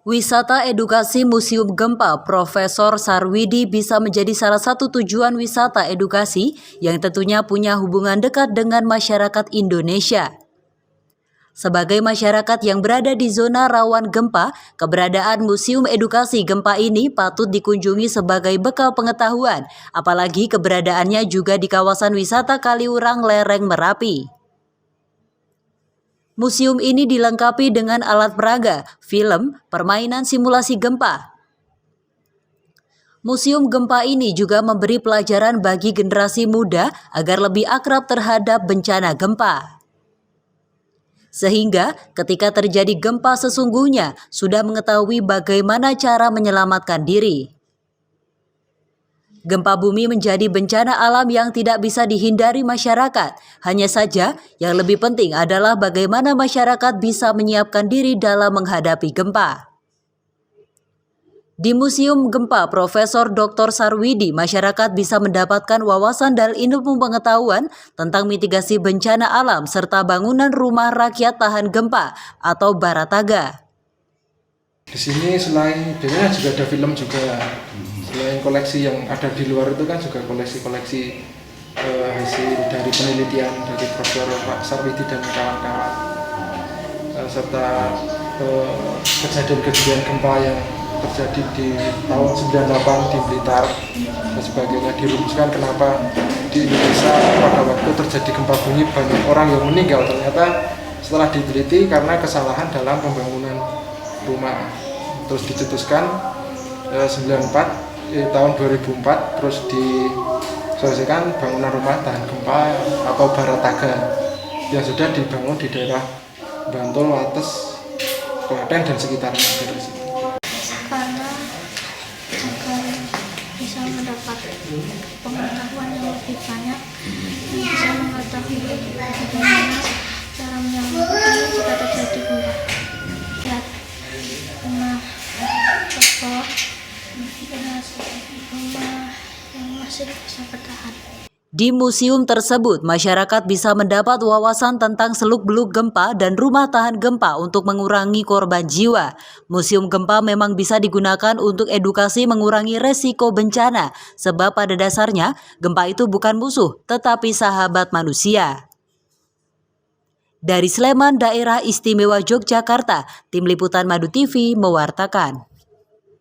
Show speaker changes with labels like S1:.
S1: Wisata edukasi Museum Gempa Profesor Sarwidi bisa menjadi salah satu tujuan wisata edukasi yang tentunya punya hubungan dekat dengan masyarakat Indonesia. Sebagai masyarakat yang berada di zona rawan gempa, keberadaan Museum Edukasi Gempa ini patut dikunjungi sebagai bekal pengetahuan, apalagi keberadaannya juga di kawasan wisata Kaliurang lereng Merapi. Museum ini dilengkapi dengan alat peraga, film, permainan simulasi gempa. Museum Gempa ini juga memberi pelajaran bagi generasi muda agar lebih akrab terhadap bencana gempa. Sehingga ketika terjadi gempa sesungguhnya sudah mengetahui bagaimana cara menyelamatkan diri. Gempa bumi menjadi bencana alam yang tidak bisa dihindari masyarakat. Hanya saja, yang lebih penting adalah bagaimana masyarakat bisa menyiapkan diri dalam menghadapi gempa. Di Museum Gempa Profesor Dr. Sarwidi, masyarakat bisa mendapatkan wawasan dan ilmu pengetahuan tentang mitigasi bencana alam serta bangunan rumah rakyat tahan gempa atau barataga.
S2: Di sini selain biasanya juga ada film juga. Selain koleksi yang ada di luar itu kan juga koleksi-koleksi hasil dari penelitian dari Profesor Pak Sarwidi dan kawan-kawan, serta kejadian-kejadian gempa yang terjadi di tahun 98 di Blitar dan sebagainya. Dirumuskan kenapa di Indonesia pada waktu terjadi gempa bumi banyak orang yang meninggal, ternyata setelah diteliti karena kesalahan dalam pembangunan rumah. Terus dicetuskan tahun 2004 terus diselesaikan bangunan rumah tahan gempa atau barataga yang sudah dibangun di daerah Bantul, Wates, Klaten dan sekitarnya dari situ.
S3: Karena agar bisa mendapat pengetahuan yang lebih banyak, bisa mengetahui bagaimana cara menyelamatkan jika terjadi gempa. Lihat rumah kokoh, rumah yang masih bisa bertahan.
S1: Di museum tersebut, masyarakat bisa mendapat wawasan tentang seluk-beluk gempa dan rumah tahan gempa untuk mengurangi korban jiwa. Museum Gempa memang bisa digunakan untuk edukasi mengurangi resiko bencana, sebab pada dasarnya gempa itu bukan musuh, tetapi sahabat manusia. Dari Sleman, Daerah Istimewa Yogyakarta, Tim Liputan Madu TV mewartakan.